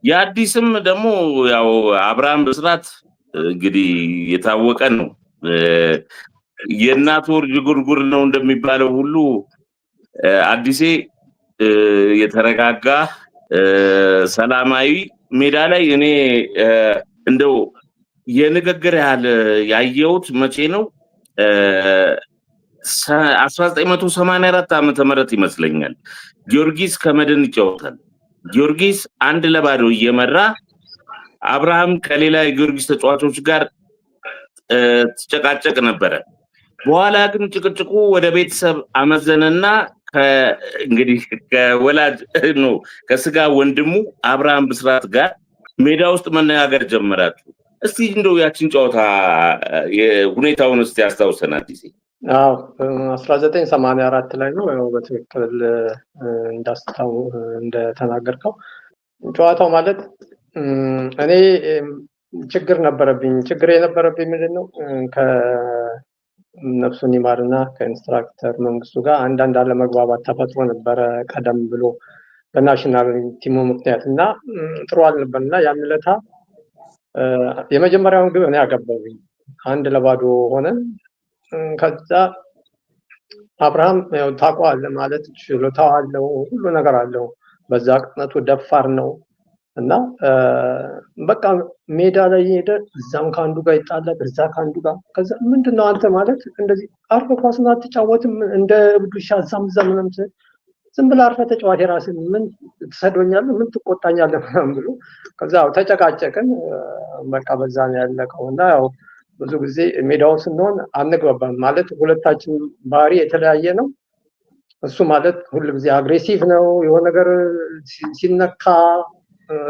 የአዲስም ደግሞ ያው አብርሃም ብስራት እንግዲህ የታወቀ ነው። የእናት ወር ጅጉርጉር ነው እንደሚባለው ሁሉ አዲሴ የተረጋጋ ሰላማዊ ሜዳ ላይ እኔ እንደው የንግግር ያህል ያየሁት መቼ ነው 1984 ዓመተ ምህረት ይመስለኛል። ጊዮርጊስ ከመድን ይጫወታል። ጊዮርጊስ 1-0 እየመራ አብርሃም ከሌላ የጊዮርጊስ ተጫዋቾች ጋር ተጨቃጨቅ ነበረ። በኋላ ግን ጭቅጭቁ ወደ ቤተሰብ አመዘነና እንግዲህ ከወላጅ ነው ከስጋ ወንድሙ አብርሃም ብስራት ጋር ሜዳ ውስጥ መነጋገር ጀመራችሁ። እስቲ እንደው ያችን ጨዋታ ሁኔታውን እስቲ ያስታውሰናል ዲሲ። አዎ 1984 ላይ ነው ያው በትክክል እንደተናገርከው ጨዋታው ማለት እኔ ችግር የነበረብኝ ምንድነው ከነፍሱን ይማርና ከኢንስትራክተር መንግስቱ ጋር አንዳንድ አለመግባባት ተፈጥሮ ነበረ ቀደም ብሎ በናሽናል ቲሙ ምክንያት እና ጥሩ አልነበርና ያን ለታ የመጀመሪያውን ግብ እኔ አገባሁኝ 1-0 ሆነን ከዛ አብርሃም ያው ታውቀዋለህ ማለት ችሎታው አለው ሁሉ ነገር አለው በዛ ቅጥነቱ ደፋር ነው እና በቃ ሜዳ ላይ ሄደ እዛም ካንዱ ጋር ይጣላል እዛ ካንዱ ጋር ከዛ ምንድነው አንተ ማለት እንደዚህ አርፈ ኳስና አትጫወትም እንደ ብዱሻ እዛም ምንም ዝም ብለህ አርፈህ ተጫዋች የራስን ምን ትሰዶኛለህ ምን ትቆጣኛለህ ምናምን ብሎ ከዛ ተጨቃጨቅን በቃ በዛ ነው ያለቀውና ያው ብዙ ጊዜ ሜዳው ስንሆን አንግባባም ማለት ሁለታችን ባህሪ የተለያየ ነው እሱ ማለት ሁሉ ጊዜ አግሬሲቭ ነው የሆነ ነገር ሲነካ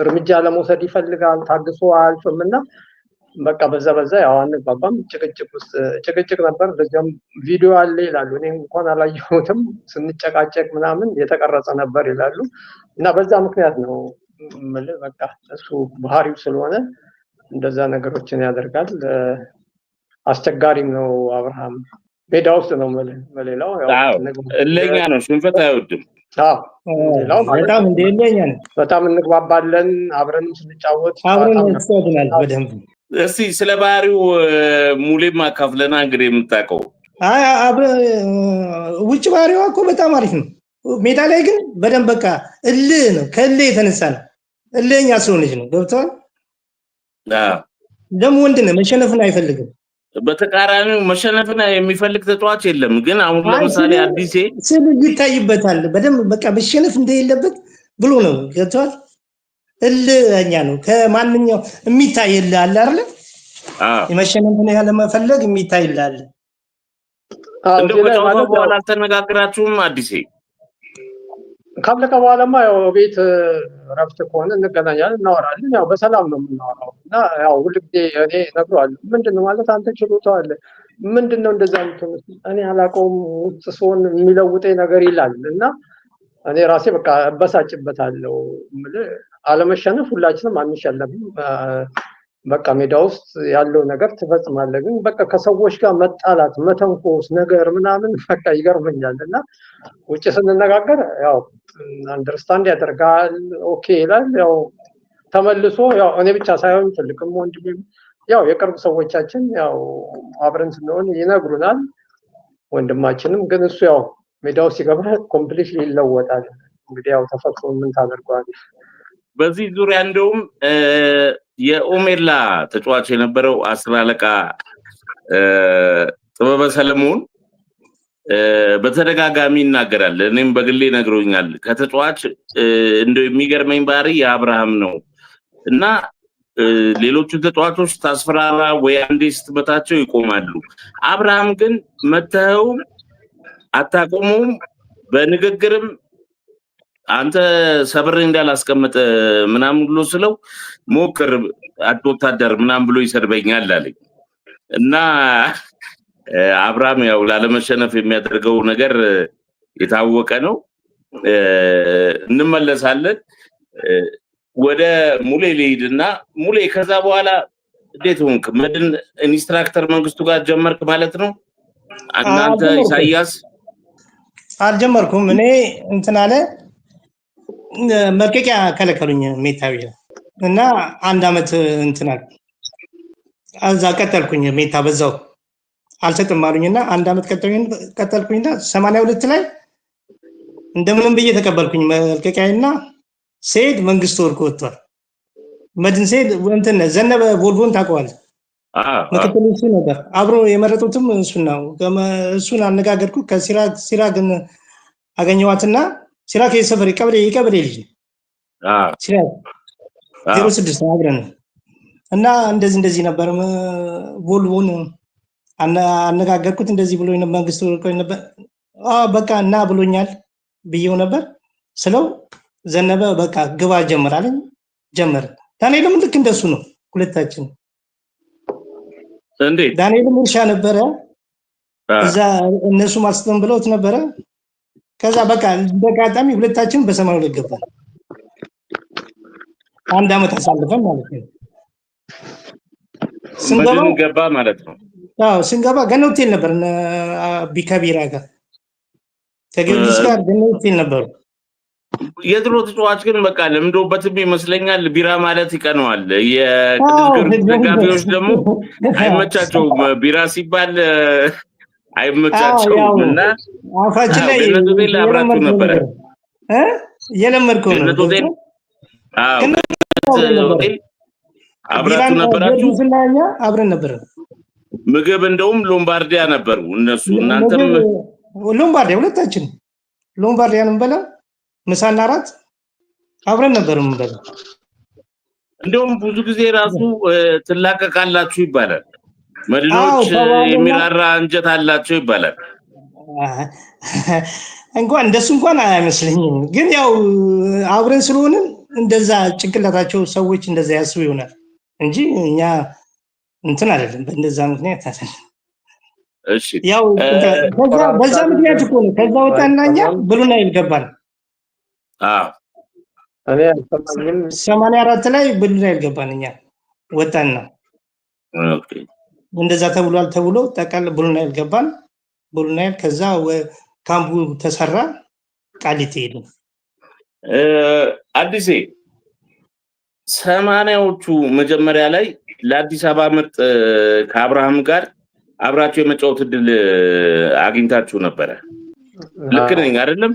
እርምጃ ለመውሰድ ይፈልጋል ታግሶ አልፈምና በቃ በዛ ያው አንግባባም ጭቅጭቅ ነበር ለዚያም ቪዲዮ አለ ይላሉ እኔ እንኳን አላየሁትም ስንጨቃጨቅ ምናምን የተቀረጸ ነበር ይላሉ እና በዛ ምክንያት ነው በቃ እሱ ባህሪው ስለሆነ እንደዛ ነገሮችን ያደርጋል አስቸጋሪም ነው አብርሃም ሜዳ ውስጥ ነው መሌላው ያው እለኛ ነው ሽንፈት አይወድም ሌላው በጣም እንደለኛ ነው በጣም እንግባባለን አብረንም ስንጫወት እንጫወታለን በደንብ እስቲ ስለ ባህሪው ሙሌም አካፍለና እንግዲህ የምታውቀው ውጭ ባህሪው እኮ በጣም አሪፍ ነው ሜዳ ላይ ግን በደንብ በቃ እልህ ነው ከእልህ የተነሳ ነው እልህኛ ስለሆነች ነው ገብቷል ደግሞ ወንድ ነው መሸነፍን አይፈልግም በተቃራኒው መሸነፍን የሚፈልግ ተጫዋች የለም ግን አሁን ለምሳሌ አዲሴ ስለ ይታይበታል በደንብ በቃ መሸነፍ እንደሌለበት ብሎ ነው ገብቷል እልህኛ ነው ከማንኛው የሚታይል አለ አይደል የመሸነፍን ያለ መፈለግ የሚታይል አለ እንደው ከጨዋታው በኋላ አልተነጋግራችሁም አዲሴ ካለቀ በኋላማ ያው ቤት ረፍት ከሆነ እንገናኛለን እናወራለን ያው በሰላም ነው የምናወራው እና ያው ሁልጊዜ እኔ እነግረዋለሁ ምንድነው ማለት አንተ ችሎታው አለ ምንድነው እንደዛ እኔ አላውቀውም ውስጥ ሰውን የሚለውጠኝ ነገር ይላል እና እኔ ራሴ በቃ አበሳጭበታለሁ አለመሸነፍ ሁላችንም አንሸነፍም በቃ ሜዳ ውስጥ ያለው ነገር ትፈጽማለህ ግን በቃ ከሰዎች ጋር መጣላት መተንኮስ ነገር ምናምን በቃ ይገርመኛልና ውጭ ስንነጋገር ያው አንደርስታንድ ያደርጋል ኦኬ ይላል ያው ተመልሶ ያው እኔ ብቻ ሳይሆን ትልቅም ወንድሜም ያው የቅርብ ሰዎቻችን ያው አብረን ስንሆን ይነግሩናል ወንድማችንም ግን እሱ ያው ሜዳው ሲገባ ኮምፕሊትሊ ይለወጣል እንግዲህ ያው ተፈጥሮ ምን ታደርጋለህ በዚህ ዙሪያ እንደውም የኦሜላ ተጫዋች የነበረው 10 አለቃ ጥበበ ሰለሞን በተደጋጋሚ ይናገራል እኔም በግሌ ነግሮኛል ከተጫዋች እንደው የሚገርመኝ ባህሪ የአብርሃም ነው እና ሌሎቹ ተጫዋቾች ታስፈራራ ወይ አንዴ ስትመታቸው ይቆማሉ አብርሃም ግን መተው አታቆሙም በንግግርም አንተ ሰብሬ እንዳላስቀመጠ ምናምን ብሎ ስለው ሞክር አጥቶታደር ምናምን ብሎ ይሰርበኛል አለኝ እና አብርሃም ያው ላለመሸነፍ የሚያደርገው ነገር የታወቀ ነው እንመለሳለን ወደ ሙሌ ልሂድና ሙሌ ከዛ በኋላ እንዴት ሆንክ መድን ኢንስትራክተር መንግስቱ ጋር ጀመርክ ማለት ነው እናንተ ኢሳያስ አልጀመርኩም እኔ እንትን አለ መልቀቂያ ከለከሉኝ ሜታዊ እና አንድ አመት እንትናል አዛ ቀጠልኩኝ ሜታ በዛው አልሰጥም አሉኝና አንድ አመት ቀጠልኩኝና 82 ላይ እንደምንም ብዬ ተቀበልኩኝ መልቀቂያና ሰይድ መንግስቱ ወርቁ ወጥቷል። መድን ሰይድ እንትን ዘነበ ቮልቮን ታውቀዋለህ? ምክትል እሱ ነበር። አብሮ የመረጡትም እሱን ነው። እሱን አነጋገርኩ ከሲራግን አገኘዋትና ሲራግ የሰፈር ቀበሌ ልጅ ነው። ሲራግ 06 አብረን እና እንደዚህ ነበር። ቮልቮን አነጋገርኩት እንደዚህ ብሎ መንግስቱ ወርቁ ነበር። በቃ እና ብሎኛል ብዬው ነበር ስለው ዘነበ በቃ ግባ ጀመራለኝ። ዳንኤልም ልክ እንደሱ ነው ሁለታችን። ዳንኤልም እርሻ ነበረ እዛ እነሱ ማስተም ብለውት ነበረ። ከዛ በቃ በአጋጣሚ ሁለታችን በሰማዩ ላይ ገባን። አንድ አመት አሳልፈን ማለት ነው። ገባ ማለት ነው። ስንገባ ገና ሆቴል ነበር ቢካቢራ ጋር ከጊዮርጊስ ጋር ገና ሆቴል ነበሩ። የድሮ ተጫዋች ግን በቃ ለምዶበትም ይመስለኛል ቢራ ማለት ይቀነዋል። የቅዱስ ጊዮርጊስ ደጋፊዎች ደግሞ አይመቻቸውም፣ ቢራ ሲባል አይመቻቸውም እና አፋችን ላይ አብራችሁ ነበረ የለመድከው ነው። አብራችሁ ነበራችሁ? አብረን ነበረ። ምግብ እንደውም ሎምባርዲያ ነበሩ እነሱ፣ እናንተም ሎምባርዲያ፣ ሁለታችን ሎምባርዲያ ነው በላ ምሳና እራት አብረን ነበር የምንበላው። እንደውም ብዙ ጊዜ ራሱ ትላቀቃላችሁ ይባላል። መድኖች የሚራራ እንጀት አላቸው ይባላል። እንኳን እንደሱ እንኳን አይመስለኝም፣ ግን ያው አብረን ስለሆንን እንደዛ ጭንቅላታቸው ሰዎች እንደዛ ያስቡ ይሆናል እንጂ እኛ እንትን አይደለም። በእንደዛ ምክንያት አይደለም። እሺ ያው በዛ ምክንያት እኮ ነው ከዛ ወጣና እኛ ብሉና ይልገባል። እኔ 84 ላይ ብሉና ይልገባል እኛ ወጣና። ኦኬ እንደዛ ተብሎ ጠቃል ብሉና ይልገባል። ብሉና ከዛ ካምፑ ተሰራ፣ ቃሊቲ ሄዱ። አዲሴ 80ዎቹ መጀመሪያ ላይ ለአዲስ አበባ ምርጥ ከአብርሃም ጋር አብራችሁ የመጫወት እድል አግኝታችሁ ነበረ። ልክ ነኝ አይደለም?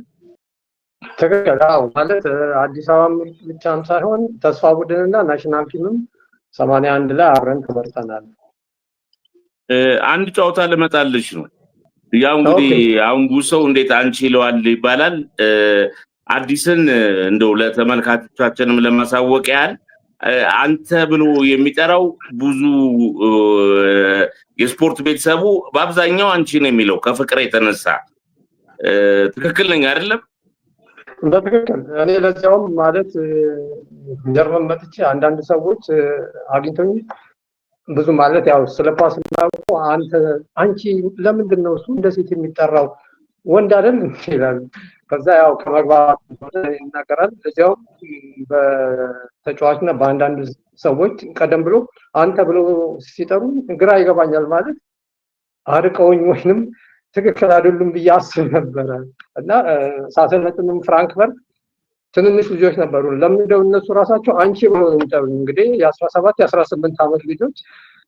ትክክል። ማለት አዲስ አበባ ምርጥ ብቻም ሳይሆን ተስፋ ቡድንና ናሽናል ቲምም 81 ላይ አብረን ተመርጠናል። አንድ ጨዋታ ልመጣልሽ ነው። ያው እንግዲህ አሁን ብዙ ሰው እንዴት አንቺ ይለዋል ይባላል። አዲስን እንደው ለተመልካቾቻችንም ለማሳወቅ ያህል አንተ ብሎ የሚጠራው ብዙ የስፖርት ቤተሰቡ በአብዛኛው አንቺ ነው የሚለው ከፍቅር የተነሳ። ትክክል ነኝ አይደለም? በትክክል። እኔ ለዚያውም ማለት ጀርመን መጥቼ አንዳንድ ሰዎች አግኝተውኝ ብዙ ማለት ያው ስለ ኳስ ማውቁ አንቺ ለምንድን ነው እሱ እንደ ሴት የሚጠራው ወንድ አይደል ይላሉ። ከዛ ያው ከመግባባት ይናገራል። ለዚያው በተጫዋችና በአንዳንድ ሰዎች ቀደም ብሎ አንተ ብሎ ሲጠሩ ግራ ይገባኛል። ማለት አርቀውኝ ወይንም ትክክል አይደሉም ብዬ አስብ ነበረ እና ሳሰለጥንም ፍራንክፈርት ትንንሽ ልጆች ነበሩ። ለምንድነው እነሱ ራሳቸው አንቺ ብለው ነው የሚጠሩኝ? እንግዲህ የ17 የ18 ዓመት ልጆች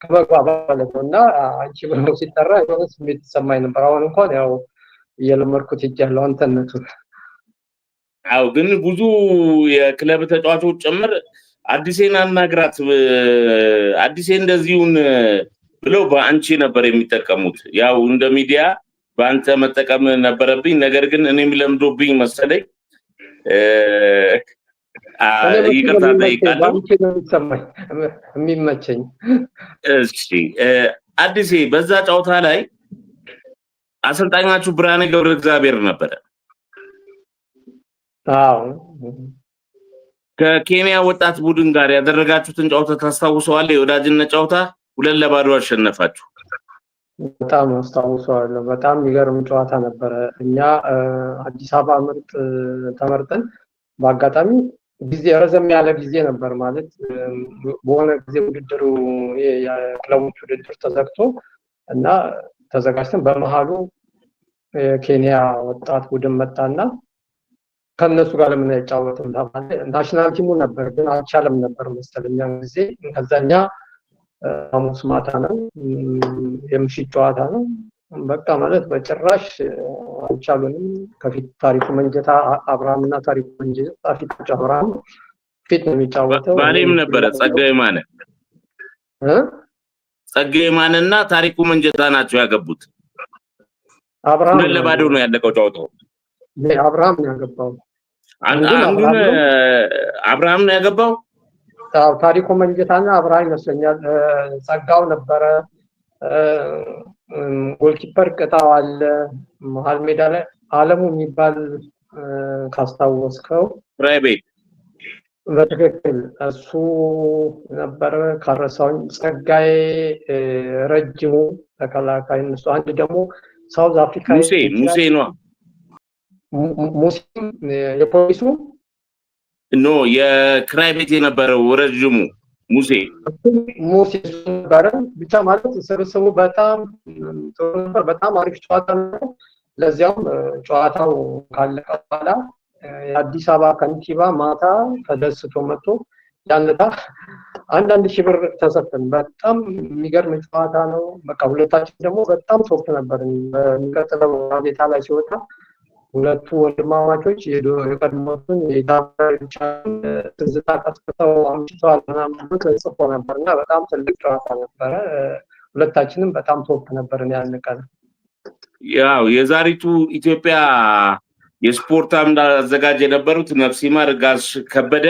ከመግባባት ማለት ነው እና አንቺ ብለው ሲጠራ የሆነ ስሜት ተሰማኝ ነበር። አሁን እንኳን ያው እየለመድኩት ይቻላል አንተነቱ። አው ግን ብዙ የክለብ ተጫዋቾች ጭምር አዲሴን አናግራት አዲሴ እንደዚሁን ብለው በአንቺ ነበር የሚጠቀሙት። ያው እንደ ሚዲያ በአንተ መጠቀም ነበረብኝ፣ ነገር ግን እኔም ለምዶብኝ መሰለኝ ይቅርታ ጠይቃለሁ። የሚመቸኝ እሺ አዲሴ በዛ ጨዋታ ላይ አሰልጣኛችሁ ብርሃኔ ገብረ እግዚአብሔር ነበረ። ከኬንያ ወጣት ቡድን ጋር ያደረጋችሁትን ጨዋታ ታስታውሰዋለህ? የወዳጅነት ጨዋታ 2-0 አሸነፋችሁ። በጣም አስታውሰዋለሁ። በጣም የሚገርም ጨዋታ ነበረ። እኛ አዲስ አበባ ምርጥ ተመርጠን በአጋጣሚ ጊዜ ረዘም ያለ ጊዜ ነበር ማለት በሆነ ጊዜ ውድድሩ የክለቦች ውድድር ተዘግቶ እና ተዘጋጅተን በመሃሉ የኬንያ ወጣት ቡድን መጣና ከነሱ ጋር ለምን አይጫወትም ተባለ። ናሽናል ቲሙ ነበር ግን አልቻለም ነበር መሰለኝ ጊዜ። ከዛኛ ሐሙስ ማታ ነው የምሽት ጨዋታ ነው። በቃ ማለት በጭራሽ አልቻሉንም። ከፊት ታሪኩ መንጀታ አብርሃምና ታሪኩ መንጀታ ፊት አብርሃም ፊት ነው የሚጫወተው። ባሌም ነበረ ጸጋዬ ማነ ጸጋዬ ማነና ታሪኩ መንጀታ ናቸው ያገቡት። አብርሃም ለባዶ ነው ያለቀው ጨዋታው። አብርሃም ነው ያገባው። አንዱን አብርሃም ነው ያገባው። ታሪኩ መንጀታና አብርሃም ይመስለኛል። ጸጋው ነበረ ጎልኪፐር ቅጣው አለ መሀል ሜዳ ላይ አለሙ የሚባል ካስታወስከው ፕራይቬት በትክክል እሱ ነበረ። ካረሳውኝ ጸጋዬ ረጅሙ ተከላካይ እነሱ። አንድ ደግሞ ሳውዝ አፍሪካ ሙሴ ነው ሙሴ የፖሊሱ ኖ የክራይ ቤት የነበረው ረጅሙ ሙሴ ነበረ። ብቻ ማለት ስብስቡ በጣም ጥሩ ነበር። በጣም አሪፍ ጨዋታ ነበር። ለዚያም ጨዋታው ካለቀ በኋላ የአዲስ አበባ ከንቲባ ማታ ተደስቶ መጥቶ ያንታ 1,000 ሺህ ብር ተሰጠን። በጣም የሚገርም ጨዋታ ነው። በቃ ሁለታችን ደግሞ በጣም ቶፕ ነበር። በሚቀጥለው ሁኔታ ላይ ሲወጣ ሁለቱ ወንድማማቾች የቀድሞቱን የዳብቻ ትዝታ ቀስቅሰው አምጥተዋል ምናምን ጽፎ ነበርና በጣም ትልቅ ጨዋታ ነበረ። ሁለታችንም በጣም ቶፕ ነበርን ያን ቀን። ያው የዛሪቱ ኢትዮጵያ የስፖርት አምድ አዘጋጅ የነበሩት ነፍሲማር ጋሽ ከበደ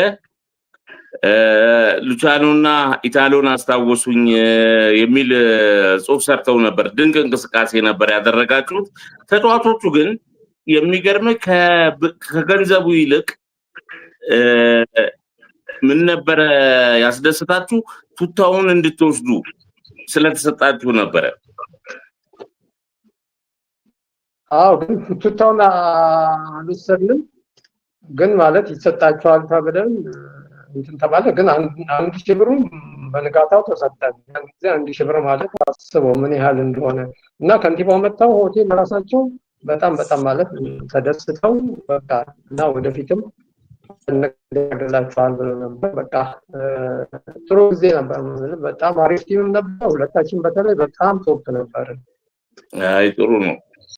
ሉቻኖና ኢታሊዮን አስታወሱኝ የሚል ጽሁፍ ሰርተው ነበር። ድንቅ እንቅስቃሴ ነበር ያደረጋችሁት። ተጫዋቾቹ ግን የሚገርም ከገንዘቡ ይልቅ ምን ነበር ያስደስታችሁ? ቱታውን እንድትወስዱ ስለተሰጣችሁ ነበር። አዎ ግን ቱታውን አልወሰድንም። ግን ማለት ይሰጣቸዋል ተብለን እንትን ተባለ። ግን 1,000 ብሩ በንጋታው ተሰጠን። ጊዜ 1,000 ብር ማለት አስበው ምን ያህል እንደሆነ እና ከንቲባው መጣው ሆቴል ራሳቸው በጣም ማለት ተደስተው በቃ እና ወደፊትም እንገናኛለን ብለው ነበር። በቃ ጥሩ ጊዜ ነበር። በጣም አሪፍ ቲም ነበር። ሁለታችን በተለይ በጣም ቶፕ ነበር። አይ ጥሩ ነው።